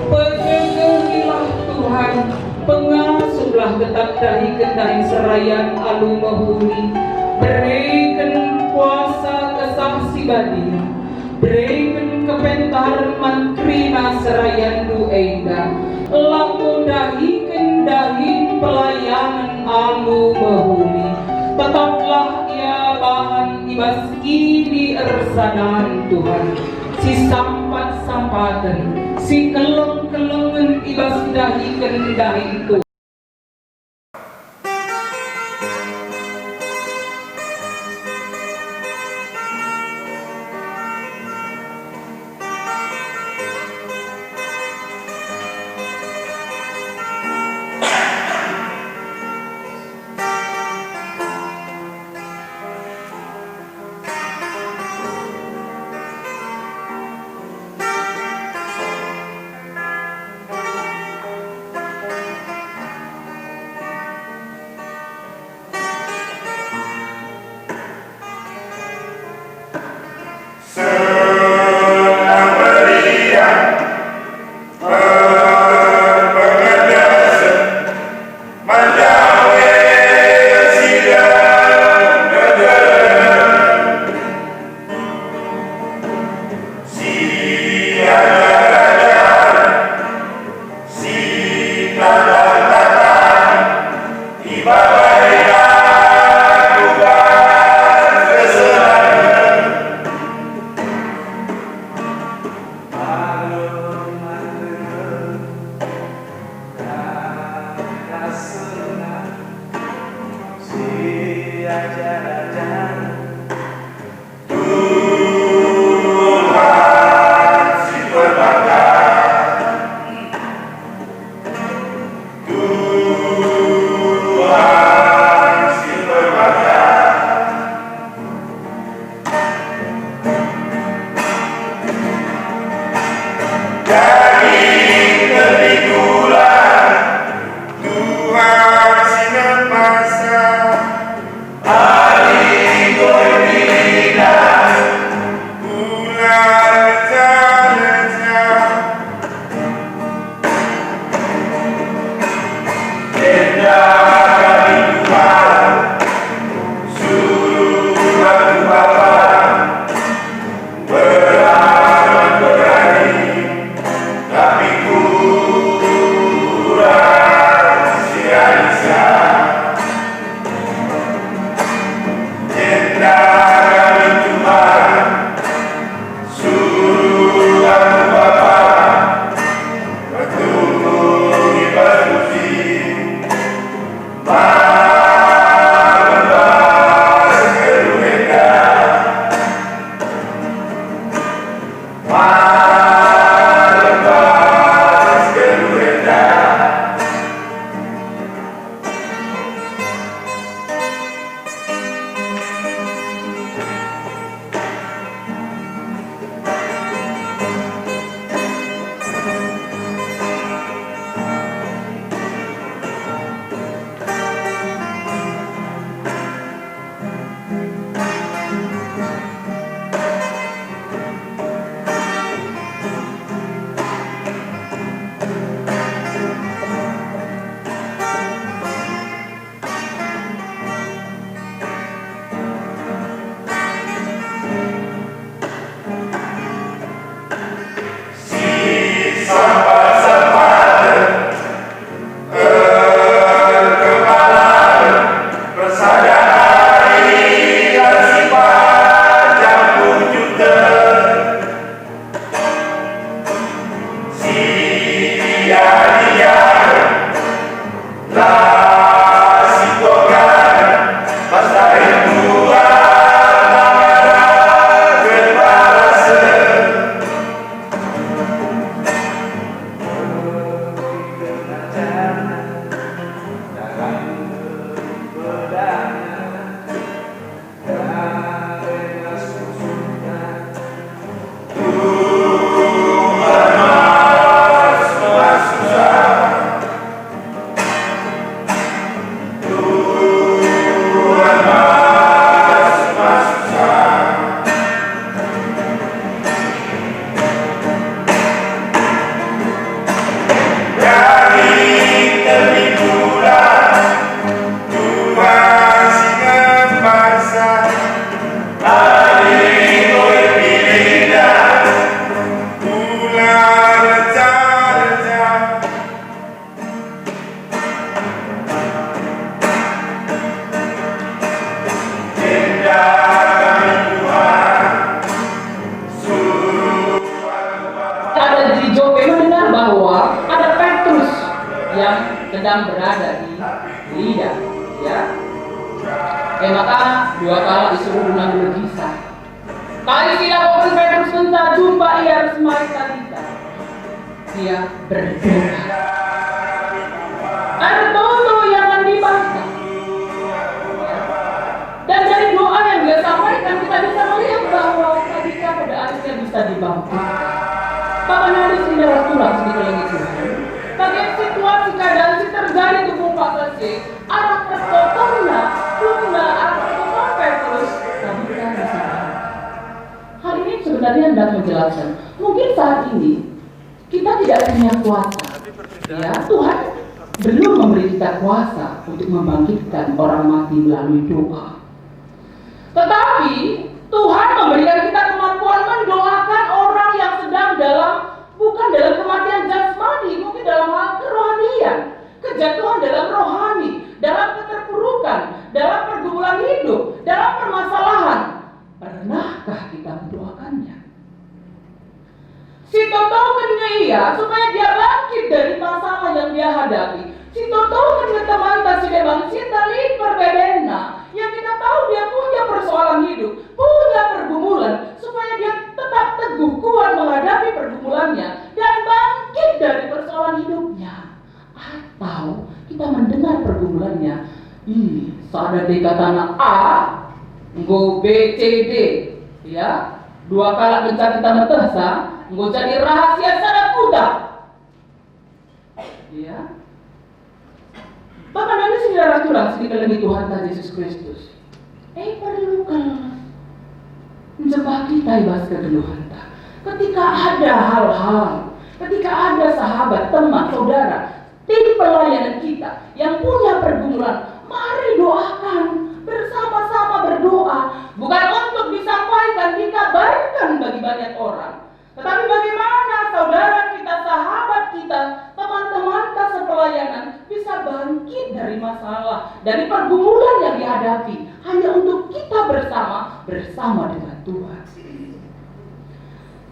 Pegegehilah Tuhan, pengasuhlah getah dahi kendai serayan alu mahuli. Berikan kuasa kesaksibadi, berikan kepentar mantrina serayan du enda. Laku dahi kendahi pelayanan alu mahuli. Tetaplah ia bahan ibas kini ersadan Tuhan. Si sampat-sampatan, si kelong-kelongan ibas dahi kendahi Tuhan. sedang berada di lidah, ya. Maka dua kala disuruh ulang berkisah. Kali tidak Paulus Petrus bentar jumpa ia harus mari Talita. Dia berdoa. Ada toto yang dibaca. Dan dari doa yang dia sampaikan kita bisa melihat bahwa Talita pada akhirnya bisa dibangkitkan. Bapak Nadi tidak tulang sedikit lagi Tuhan. Bagian situasi keadaan si terjadi tubuh Pak Kece, arah pertotonnya, tunda arah pertoton Petrus, Talita bisa. Hal ini sebenarnya hendak menjelaskan. Mungkin saat ini kita tidak punya kuasa. Ya, Tuhan belum memberi kita kuasa untuk membangkitkan orang mati melalui doa. Tetapi Tuhan memberikan kita kemampuan mendoakan orang yang sedang bukan dalam kematian jasmani, mungkin dalam hal kerohanian, kejatuhan dalam rohani, dalam keterpurukan, dalam pergumulan hidup, dalam permasalahan. Pernahkah kita mendoakannya? Si Toto ia supaya dia bangkit dari masalah yang dia hadapi. Si Toto teman si bebang sintali perbedena yang kita tahu dia punya persoalan hidup, punya pergumulan, supaya dia tetap teguh kuat menghadapi pergumulannya dan bangkit dari persoalan hidupnya. Atau kita mendengar pergumulannya, ada dikatakan A, nggo B, C, D, ya, dua kala bencana kita metesa, nggo jadi rahasia sana kuda, ya. Bapak nanti saudara curang sedikit lagi Tuhan Yesus Kristus. Perlukan menjebak kita ibas kegeluhan. Ketika ada hal-hal, ketika ada sahabat, teman, saudara, tim pelayanan kita yang punya pergumulan, mari doakan, bersama-sama berdoa. Bukan untuk disampaikan, dikabarkan bagi banyak orang. Tetapi bagaimana saudara kita, sahabat kita, teman-teman kasih pelayanan bisa bangkit dari masalah, dari pergumulan yang dihadapi, hanya untuk kita bersama dengan Tuhan.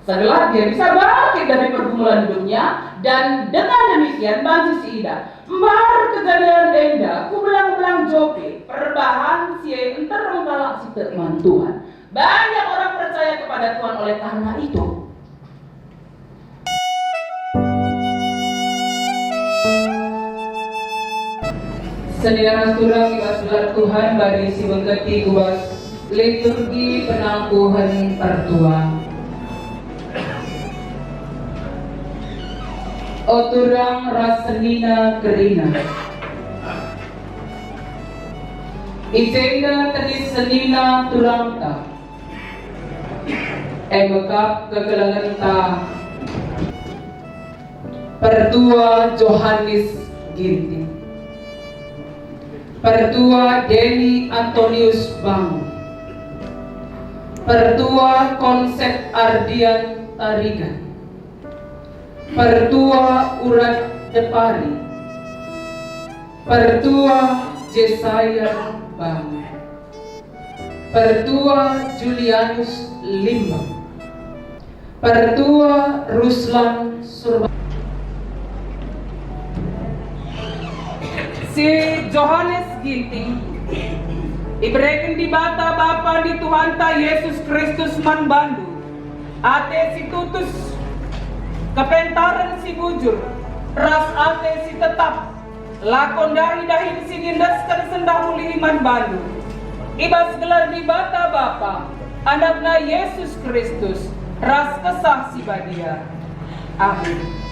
Setelah dia bisa bangkit dari pergumulan hidupnya, dan dengan demikian bangkit si Ida. Mbar kejadian Enda, ku belang-belang jope, perbahan si enter mengkalak si teman Tuhan. Banyak orang percaya kepada Tuhan oleh karena itu. Saudara surang ibas Tuhan bagi si mengerti kubas liturgi penangkuhan pertua. Oturang rasenina kerina. Ijenda tenis senina turangta. Bekap kegelangan ta. Pertua Johannes Ginting. Pertua Denny Antonius Bang. Pertua Konsep Ardian Tarigan. Pertua Urat Depari. Pertua Jesaya Bang. Pertua Julianus Limbang. Pertua Ruslan Surba. Si Johannes Ginting iberikan di bata Bapa di Tuhan ta Yesus Kristus man bandu. Ate si tutus kepentaran si bujur, ras ate si tetap, lakon dahi si ngindaskan sendah muli man bandu. Ibas gelar di bata Bapa, anakna Yesus Kristus, ras kesah si badia. Amin.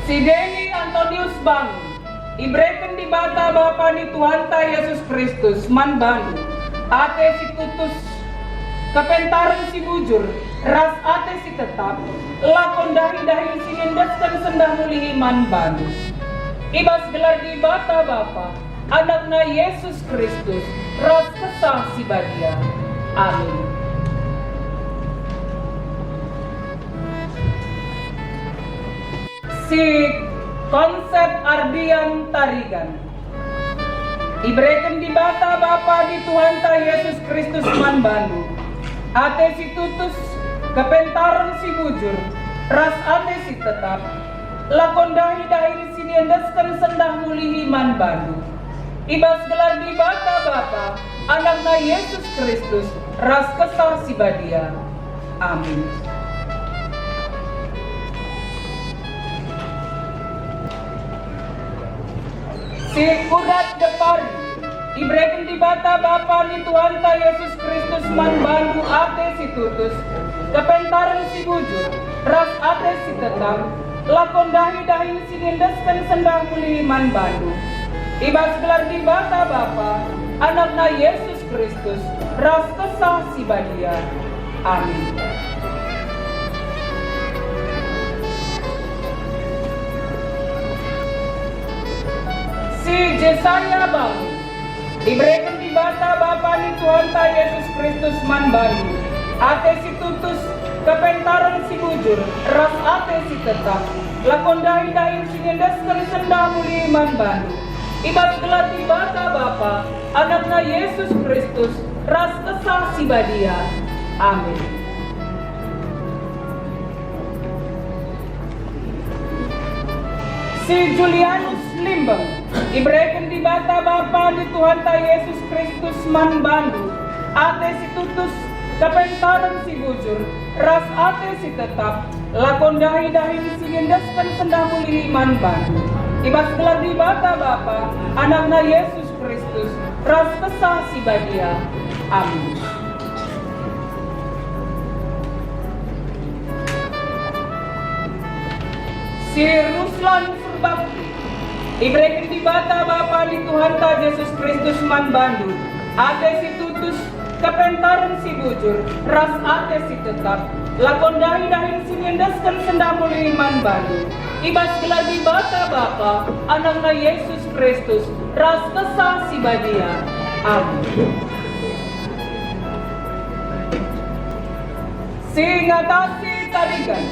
Si Denny Antonius Bang iberikan di bata Bapa di Tuhan ta Yesus Kristus man bandu. Ate si tutus kepentaran si bujur, ras ate si tetap, lakon dahi si ngendaskan sendah muli man bandu. Ibas gelar di bata Bapa, anakna Yesus Kristus, ras kesah si badia. Amin. Si Konsep Ardian Tarigan iberikan di bata Bapa di Tuhan ta Yesus Kristus man bandu. Ate si tutus kepentaran si bujur, ras ate si tetap, lakon dahi-dahi siniendaskan sendah mulihi man bandu. Ibas gelar di bata bapa, anakna Yesus Kristus, ras kesah si badia. Amin. Si urat depari, ibreken di bata bapa ni Tuhan ta Yesus Kristus man bandu ate si tutus, kepentaran si bujur, ras ate si tetap, lakon dahi-dahi sinindaskan sendah muli man bandu. Ibas gelar di bata bapa, anakna Yesus Kristus, ras kesah si badia. Amin. Si Jesaya bangun, diberikan di bata bapa ni Tuhan ta Yesus Kristus man bandu, ate si tutus, kepentaran si bujur, ras ate si tetap, lakon dahi-dahi sinindaskan sendah muli man bandu. Ibas gelar di bata bapa, anakna Yesus Kristus, ras kesah si badia. Amin. Si Julianus Limbang, ibreken di bata bapa di Tuhan ta Yesus Kristus man bandu, ate si tutus, kepentaran si bujur, ras ate si tetap, lakon dahi-dahi sinindaskan sendah muli man bandu. Ibas gelar di bata bapa, anakna Yesus Kristus, ras kesah si badia. Amin. Si Ruslan Surbakti, ibreken di bata bapa di Tuhan ta Yesus Kristus man bandu, ate si tutus, kepentaran si bujur, ras ate si tetap, lakon dahi-dahi sinindaskan sendah muli man bandu. Ibas gelar di bata bapa, anakna Yesus Kristus, ras kesah si badia. Amin. Si ngatasi tarigan,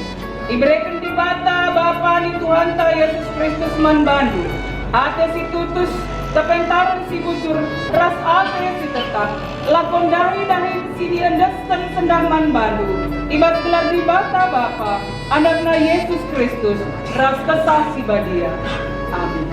ibreken di bata bapa ni Tuhan ta Yesus Kristus man bandu, ate si tutus, kepentaran si bujur, ras ate si tetap, lakon dahi-dahi siniendaskan sendah man bandu. Ibas gelar di bata bapa, anakna Yesus Kristus, ras kesah si badia. Amin.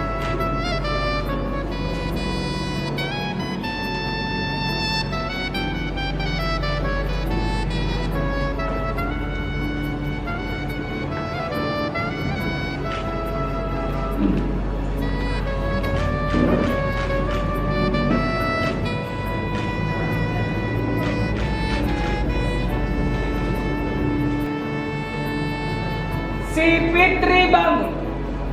Si Fitri bangun,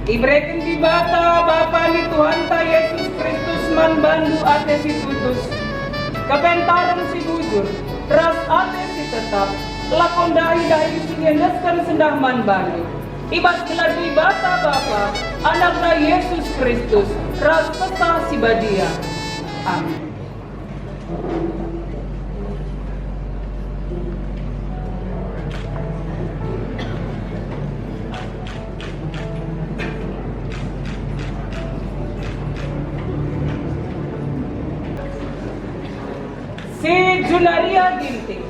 ibreken di bata bapa ni Tuhan ta Yesus Kristus man bandu ate si tutus, kepentaran si bujur, ras ate si tetap, lakon dahi-dahi sinindaskan sendah man bandu. Ibas gelar di bata bapa, anakna Yesus Kristus, ras kesah si badia. Amin. Si Junaria Ginting,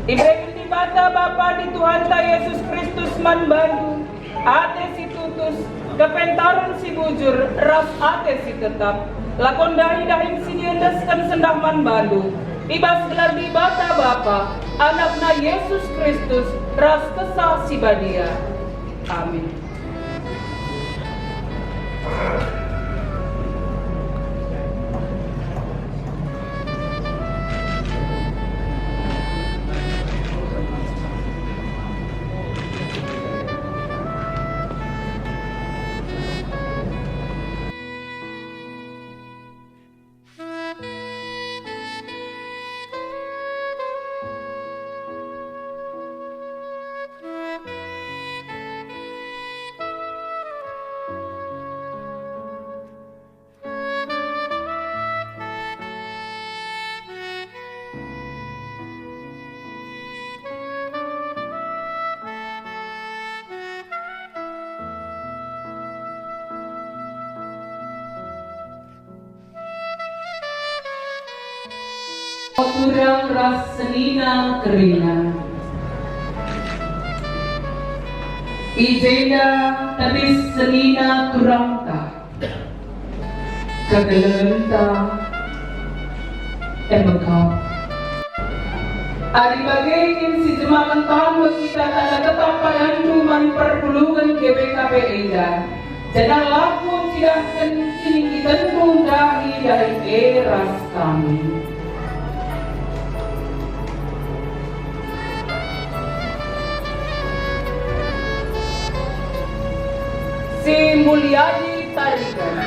ibreken di bata bapa di Tuhan ta Yesus Kristus man bandu, ate si tutus, kepentaran si bujur, ras ate si tetap, lakon dahi-dahi siniendaskan sendah man bandu. Ibas gelar di bata bapa, anakna Yesus Kristus, ras kesah si badia. Amin. Kurang ras senina kerina, Ijena tabis senina turangta kagalanta emagkap. Ari bagay si jemakan tamu kita talaga tampalan numan perpuluhan GBKP Ida. Jangan laku tidak kencing kita tundahi dari eras kami. Si Mulyadi Tarigan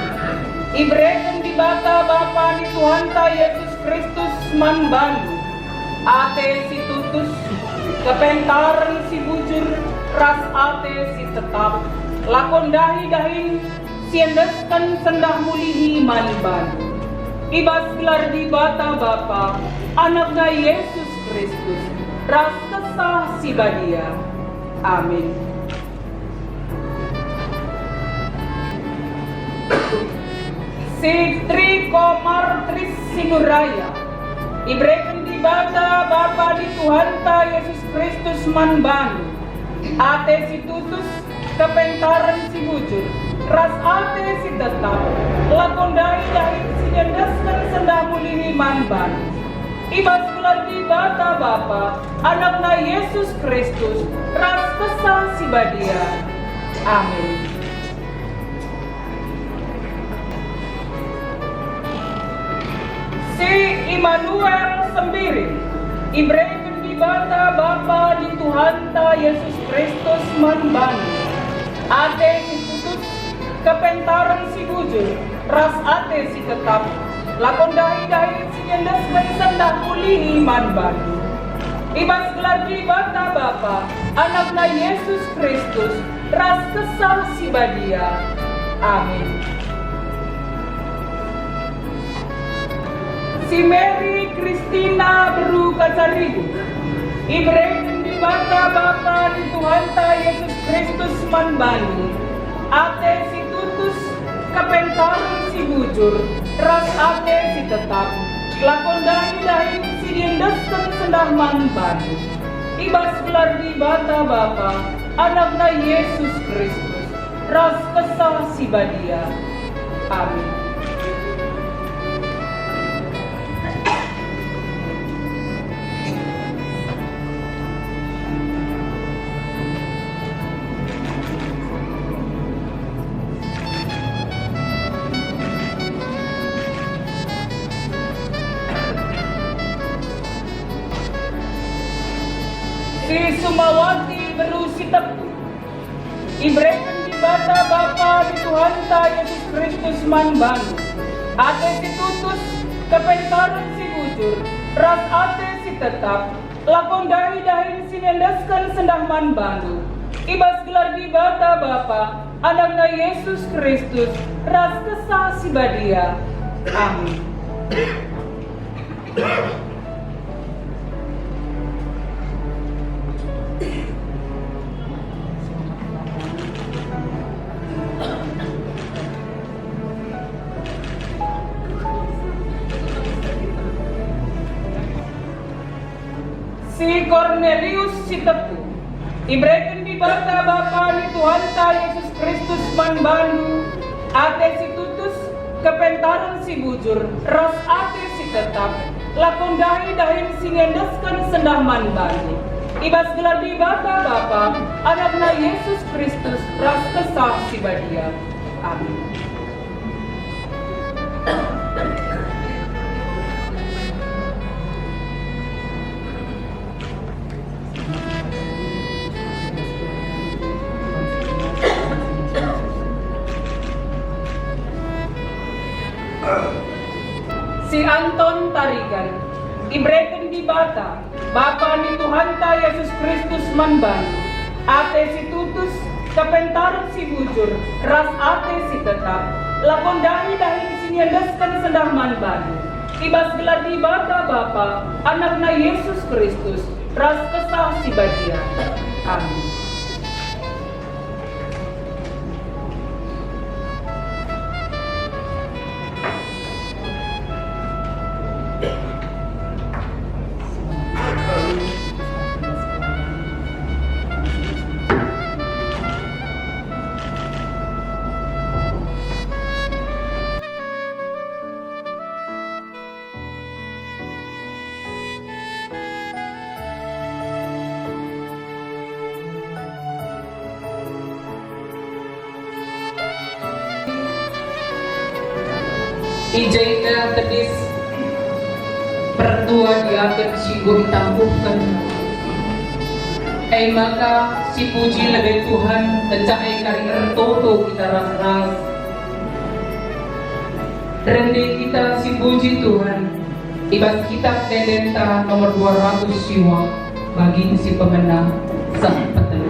Ibreken di bata Bapa ni Tuhan ta Yesus Kristus manbandu ate si tutus kepentaran si bujur ras ate si tetap lakon dahi si endeskan sendah mulihi manbandu ibas gelar di bata Bapa anaknya Yesus Kristus ras kesah si badia. Amin. Si Tri Komar Tris Sinuraya Ibreken di bata Bapa di Tuhan ta Yesus Kristus manbandu ate si tutus kepentaran si bujur ras ate si tetap lakon dahi si dendaskan sendah mulihi manbandu ibas gelar di bata Bapa anakna Yesus Kristus ras kesah si badia. Amin. Si Immanuel Sembiri Ibreken di bata Bapa di Tuhan ta Yesus Kristus manbandu ate si tutus kepentaran si bujur ras ate si tetap lakon dahi si nyendas dan sendah mulihi manbandu ibas gelar di bata Bapa anakna Yesus Kristus ras kesah si badia. Amin. Si Mary Christina Beru Kacarigu Ibreken di bata Bapa di Tuhan ta Yesus Kristus manbandu ate si tutus kepentaran si bujur ras ate si tetap lakon dahi si diendaskan sendah manbandu ibas gelar di bata Bapa anakna Yesus Kristus ras kesah si badia. Amin. Si Sumawati Beru Sitepu Ibreken di bata Bapa di Tuhan ta Yesus Kristus manbandu ate si tutus kepentaran si bujur ras ate si tetap lakon dahi si nendaskan sendah manbandu ibas gelar di bata Bapa anakna Yesus Kristus ras kesah si badia. Amin. Si Cornelius Sitepu Ibreken di bata Bapa di Tuhan ta Yesus Kristus manbandu ate si tutus kepentaran si bujur ras ate si tetap lakon dahi si ngendaskan sendah manbandu ibas gelar di bata Bapa anakna Yesus Kristus ras kesah si badia. Amin. Si Anton Tarigan Ibreken di bata Bapa ni Tuhan ta Yesus Kristus manbandu ate si tutus kepentaran si bujur ras ate si tetap lakon dahi si ngendaskan sendah manbandu ibas gelar di bata Bapa anakna Yesus Kristus ras kesah si badia. Amin. Ijay ka tadis pertua di akhir siguro ditangguhkan. Ay maka si puji lagay Tuhan dan ay karir toto kita ras-ras. Rendi kita si puji Tuhan. Ibas kita dedenta nomor 200 siwa bagi si pemenang sa patuloy.